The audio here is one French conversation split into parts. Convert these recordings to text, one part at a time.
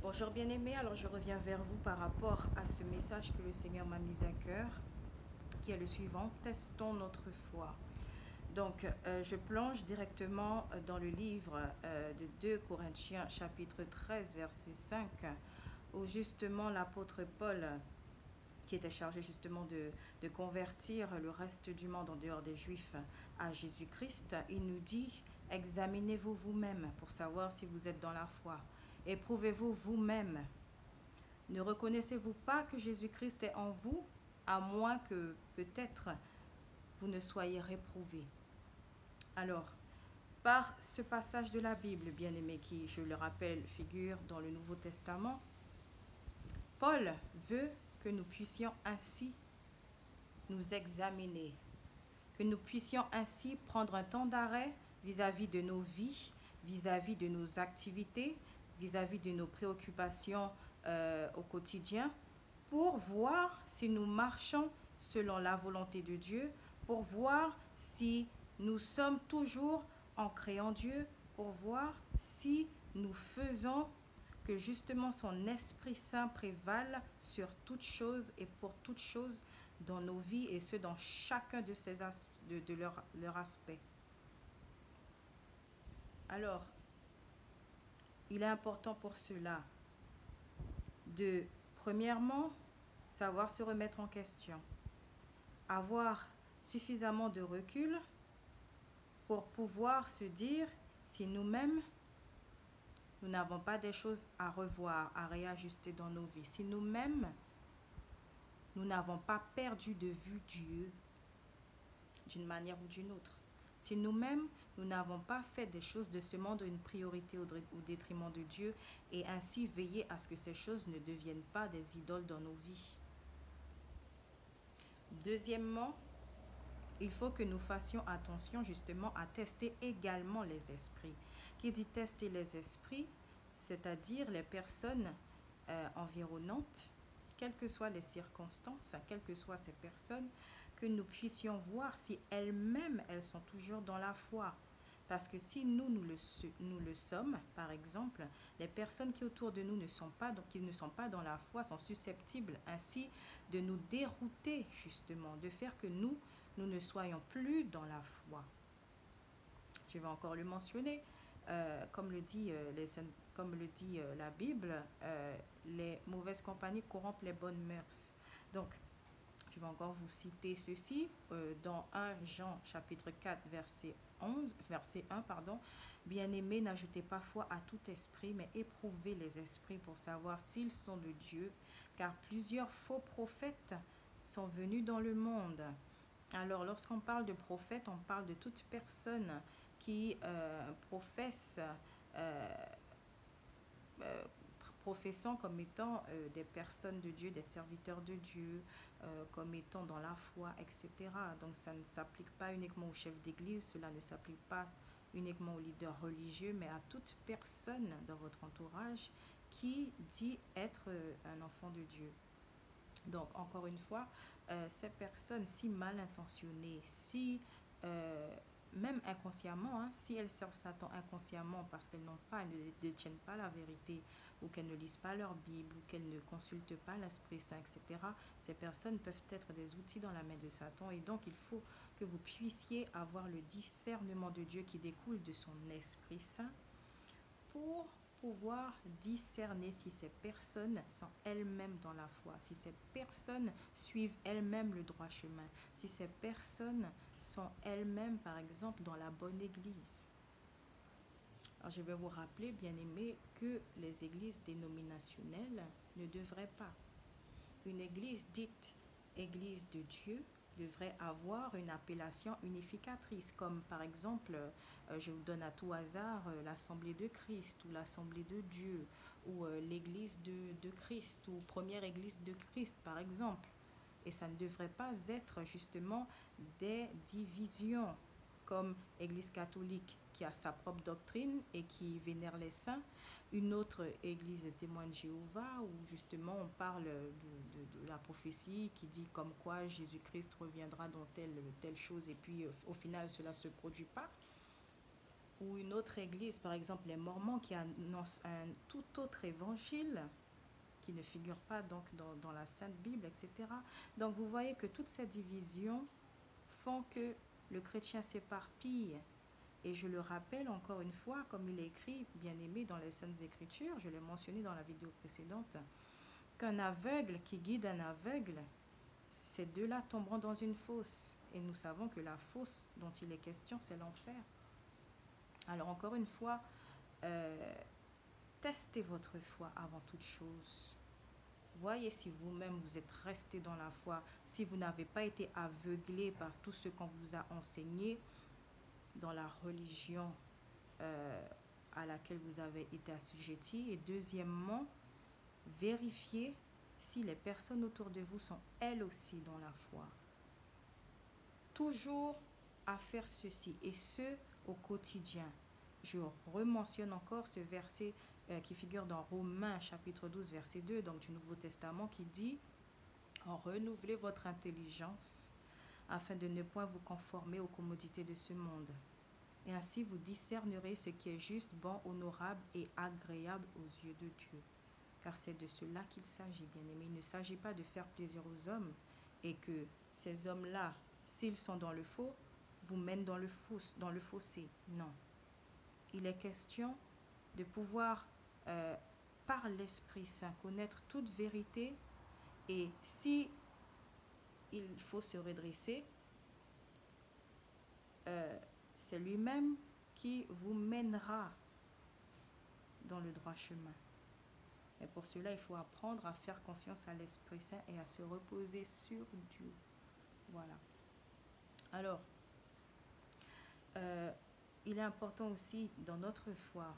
Bonjour bien-aimés, alors je reviens vers vous par rapport à ce message que le Seigneur m'a mis à cœur, qui est le suivant: testons notre foi. Donc, je plonge directement dans le livre de 2 Corinthiens, chapitre 13, verset 5, où justement l'apôtre Paul, qui était chargé justement de convertir le reste du monde en dehors des Juifs à Jésus-Christ, il nous dit: examinez-vous vous-même pour savoir si vous êtes dans la foi. Éprouvez-vous vous-même. Ne reconnaissez-vous pas que Jésus-Christ est en vous, à moins que peut-être vous ne soyez réprouvés. Alors, par ce passage de la Bible, bien-aimé, qui, je le rappelle, figure dans le Nouveau Testament, Paul veut que nous puissions ainsi nous examiner, que nous puissions ainsi prendre un temps d'arrêt vis-à-vis de nos vies, vis-à-vis de nos activités, vis-à-vis de nos préoccupations au quotidien, pour voir si nous marchons selon la volonté de Dieu, pour voir si nous sommes toujours ancrés en Dieu, pour voir si nous faisons que justement son Esprit Saint prévale sur toutes choses et pour toutes choses dans nos vies, et ce dans chacun de, leur aspect. Alors, il est important pour cela de, premièrement, savoir se remettre en question, avoir suffisamment de recul pour pouvoir se dire si nous-mêmes, nous n'avons pas des choses à revoir, à réajuster dans nos vies, si nous-mêmes, nous n'avons pas perdu de vue Dieu d'une manière ou d'une autre. Si nous-mêmes, nous n'avons pas fait des choses de ce monde une priorité au détriment de Dieu, et ainsi veiller à ce que ces choses ne deviennent pas des idoles dans nos vies. Deuxièmement, il faut que nous fassions attention justement à tester également les esprits. Qui dit tester les esprits, c'est-à-dire les personnes environnantes, quelles que soient les circonstances, quelles que soient ces personnes, que nous puissions voir si elles-mêmes, elles sont toujours dans la foi. Parce que si nous le sommes, par exemple, les personnes qui autour de nous ne sont pas, donc qui ne sont pas dans la foi, sont susceptibles ainsi de nous dérouter justement, de faire que nous ne soyons plus dans la foi. Je vais encore le mentionner. Comme le dit la Bible, les mauvaises compagnies corrompent les bonnes mœurs. Donc, je vais encore vous citer ceci dans 1 Jean chapitre 4 verset 1, pardon. Bien-aimés, n'ajoutez pas foi à tout esprit, mais éprouvez les esprits pour savoir s'ils sont de Dieu, car plusieurs faux prophètes sont venus dans le monde. Alors, lorsqu'on parle de prophète, on parle de toute personne qui professe, professant comme étant des personnes de Dieu, des serviteurs de Dieu, comme étant dans la foi, etc. Donc, ça ne s'applique pas uniquement aux chefs d'église, cela ne s'applique pas uniquement aux leaders religieux, mais à toute personne dans votre entourage qui dit être un enfant de Dieu. Donc, encore une fois, ces personnes si mal intentionnées, si même inconsciemment, hein, si elles servent Satan inconsciemment parce qu'elles ne détiennent pas la vérité, ou qu'elles ne lisent pas leur Bible, ou qu'elles ne consultent pas l'Esprit Saint, etc., ces personnes peuvent être des outils dans la main de Satan. Et donc, il faut que vous puissiez avoir le discernement de Dieu qui découle de son Esprit Saint pour pouvoir discerner si ces personnes sont elles-mêmes dans la foi, si ces personnes suivent elles-mêmes le droit chemin, si ces personnes sont elles-mêmes, par exemple, dans la bonne église. Alors, je vais vous rappeler, bien-aimés, que les églises dénominationnelles ne devraient pas. Une église dite église de Dieu devrait avoir une appellation unificatrice, comme par exemple, je vous donne à tout hasard, l'Assemblée de Christ ou l'Assemblée de Dieu, ou l'église de Christ, ou première église de Christ, par exemple. Et ça ne devrait pas être justement des divisions, comme Église catholique qui a sa propre doctrine et qui vénère les saints, une autre église de témoins de Jéhovah où justement on parle de la prophétie qui dit comme quoi Jésus-Christ reviendra dans telle chose, et puis au final cela ne se produit pas. ou une autre église, par exemple les Mormons, qui annoncent un tout autre évangile qui ne figure pas donc dans la Sainte Bible, etc. Donc vous voyez que toutes ces divisions font que le chrétien s'éparpille. Et je le rappelle encore une fois, comme il est écrit, bien aimé, dans les Saintes Écritures, je l'ai mentionné dans la vidéo précédente, qu'un aveugle qui guide un aveugle, ces deux-là tomberont dans une fosse. Et nous savons que la fosse dont il est question, c'est l'enfer. Alors encore une fois, euh, testez votre foi avant toute chose. Voyez si vous-même vous êtes resté dans la foi, si vous n'avez pas été aveuglé par tout ce qu'on vous a enseigné dans la religion euh, à laquelle vous avez été assujetti. Et deuxièmement, vérifiez si les personnes autour de vous sont elles aussi dans la foi. Toujours à faire ceci, et ce au quotidien. Je rementionne encore ce verset qui figure dans Romains chapitre 12 verset 2, donc du Nouveau Testament, qui dit « Renouvelez votre intelligence afin de ne point vous conformer aux commodités de ce monde. Et ainsi vous discernerez ce qui est juste, bon, honorable et agréable aux yeux de Dieu. » Car c'est de cela qu'il s'agit, bien-aimé. Il ne s'agit pas de faire plaisir aux hommes et que ces hommes-là, s'ils sont dans le faux, vous mènent dans le fossé. Non. Il est question de pouvoir, par l'Esprit Saint, connaître toute vérité, et si il faut se redresser, c'est lui-même qui vous mènera dans le droit chemin. Et pour cela, il faut apprendre à faire confiance à l'Esprit Saint et à se reposer sur Dieu. Voilà. Alors, il est important aussi dans notre foi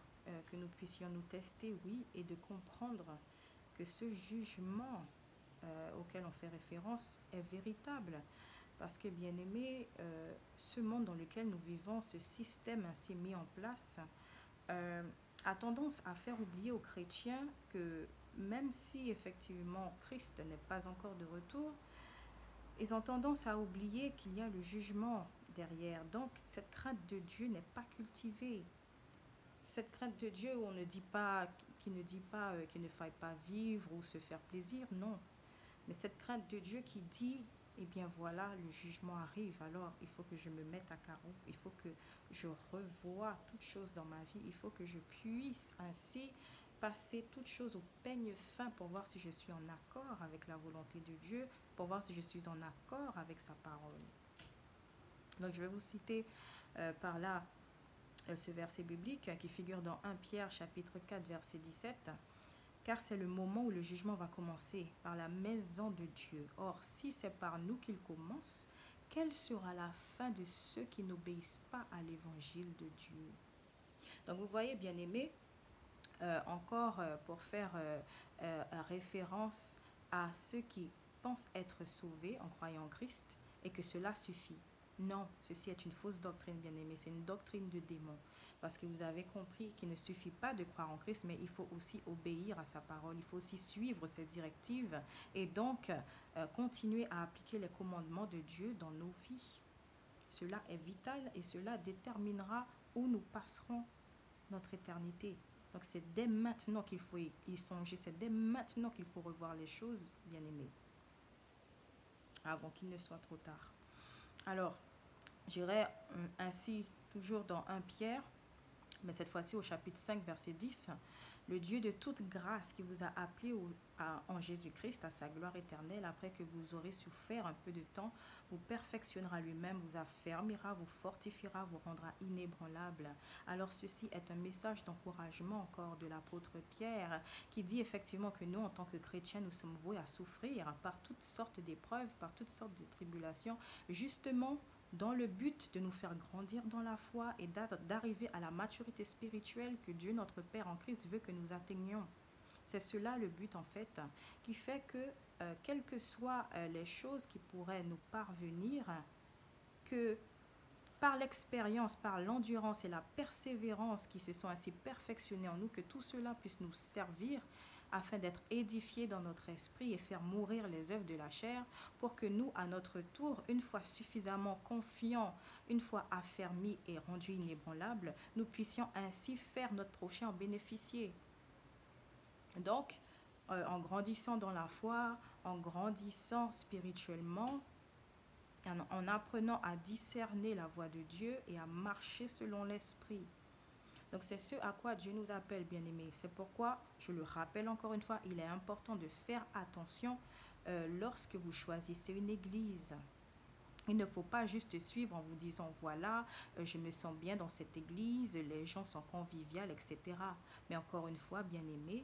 que nous puissions nous tester, oui, et de comprendre que ce jugement auquel on fait référence est véritable. Parce que, bien aimé, ce monde dans lequel nous vivons, ce système ainsi mis en place, a tendance à faire oublier aux chrétiens que même si effectivement Christ n'est pas encore de retour, ils ont tendance à oublier qu'il y a le jugement derrière. Donc cette crainte de Dieu n'est pas cultivée. Cette crainte de Dieu où on ne dit pas, qui ne dit pas qu'il ne faille pas vivre ou se faire plaisir, non. Mais cette crainte de Dieu qui dit, eh bien voilà, le jugement arrive, alors il faut que je me mette à carreau, il faut que je revoie toutes choses dans ma vie, il faut que je puisse ainsi passer toutes choses au peigne fin pour voir si je suis en accord avec la volonté de Dieu, pour voir si je suis en accord avec sa parole. Donc je vais vous citer par là ce verset biblique qui figure dans 1 Pierre chapitre 4 verset 17. Car c'est le moment où le jugement va commencer par la maison de Dieu. Or, si c'est par nous qu'il commence, quelle sera la fin de ceux qui n'obéissent pas à l'évangile de Dieu? Donc vous voyez, bien aimé, encore pour faire référence à ceux qui pensent être sauvés en croyant en Christ et que cela suffit. Non, ceci est une fausse doctrine, bien aimé, c'est une doctrine de démon. Parce que vous avez compris qu'il ne suffit pas de croire en Christ, mais il faut aussi obéir à sa parole, il faut aussi suivre ses directives et donc continuer à appliquer les commandements de Dieu dans nos vies. Cela est vital et cela déterminera où nous passerons notre éternité. Donc c'est dès maintenant qu'il faut y songer, c'est dès maintenant qu'il faut revoir les choses, bien aimés, avant qu'il ne soit trop tard. Alors, j'irai ainsi toujours dans 1 Pierre, mais cette fois-ci au chapitre 5, verset 10. Le Dieu de toute grâce qui vous a appelé en Jésus-Christ à sa gloire éternelle, après que vous aurez souffert un peu de temps, vous perfectionnera lui-même, vous affermira, vous fortifiera, vous rendra inébranlable. Alors ceci est un message d'encouragement encore de l'apôtre Pierre, qui dit effectivement que nous, en tant que chrétiens, nous sommes voués à souffrir par toutes sortes d'épreuves, par toutes sortes de tribulations, justement dans le but de nous faire grandir dans la foi et d'arriver à la maturité spirituelle que Dieu notre Père en Christ veut que nous atteignions. C'est cela le but en fait, qui fait que quelles que soient les choses qui pourraient nous parvenir, que par l'expérience, par l'endurance et la persévérance qui se sont ainsi perfectionnés en nous, que tout cela puisse nous servir afin d'être édifiés dans notre esprit et faire mourir les œuvres de la chair, pour que nous, à notre tour, une fois suffisamment confiants, une fois affermis et rendus inébranlables, nous puissions ainsi faire notre prochain en bénéficier. Donc, en grandissant dans la foi, en grandissant spirituellement, en apprenant à discerner la voie de Dieu et à marcher selon l'esprit. Donc c'est ce à quoi Dieu nous appelle, bien-aimés. C'est pourquoi, je le rappelle encore une fois, il est important de faire attention lorsque vous choisissez une église. Il ne faut pas juste suivre en vous disant, voilà, je me sens bien dans cette église, les gens sont conviviaux, etc. Mais encore une fois, bien-aimés,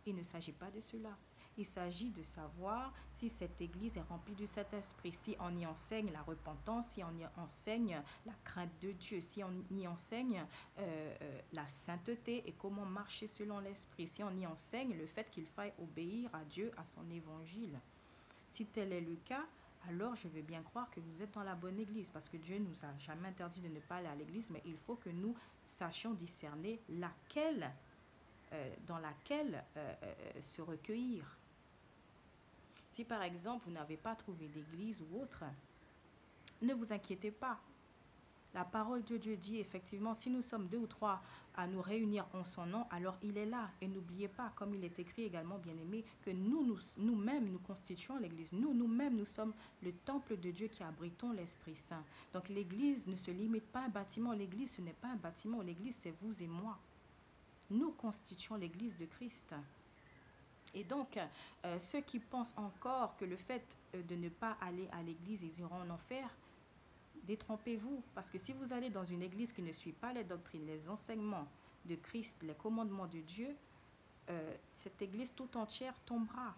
il ne s'agit pas de cela. Il s'agit de savoir si cette église est remplie du Saint-Esprit, si on y enseigne la repentance, si on y enseigne la crainte de Dieu, si on y enseigne la sainteté et comment marcher selon l'Esprit, si on y enseigne le fait qu'il faille obéir à Dieu, à son évangile. Si tel est le cas, alors je veux bien croire que vous êtes dans la bonne église, parce que Dieu ne nous a jamais interdit de ne pas aller à l'église, mais il faut que nous sachions discerner dans laquelle se recueillir. Si par exemple vous n'avez pas trouvé d'église ou autre, ne vous inquiétez pas. La parole de Dieu dit effectivement, si nous sommes 2 ou 3 à nous réunir en son nom, alors il est là. Et n'oubliez pas, comme il est écrit également, bien-aimés, que nous-mêmes, nous constituons l'église. Nous-mêmes, nous sommes le temple de Dieu qui abritons l'Esprit Saint. Donc l'église ne se limite pas à un bâtiment. L'église, ce n'est pas un bâtiment. L'église, c'est vous et moi. Nous constituons l'église de Christ. Et donc, ceux qui pensent encore que le fait de ne pas aller à l'église, ils iront en enfer, détrompez-vous. Parce que si vous allez dans une église qui ne suit pas les doctrines, les enseignements de Christ, les commandements de Dieu, cette église tout entière tombera.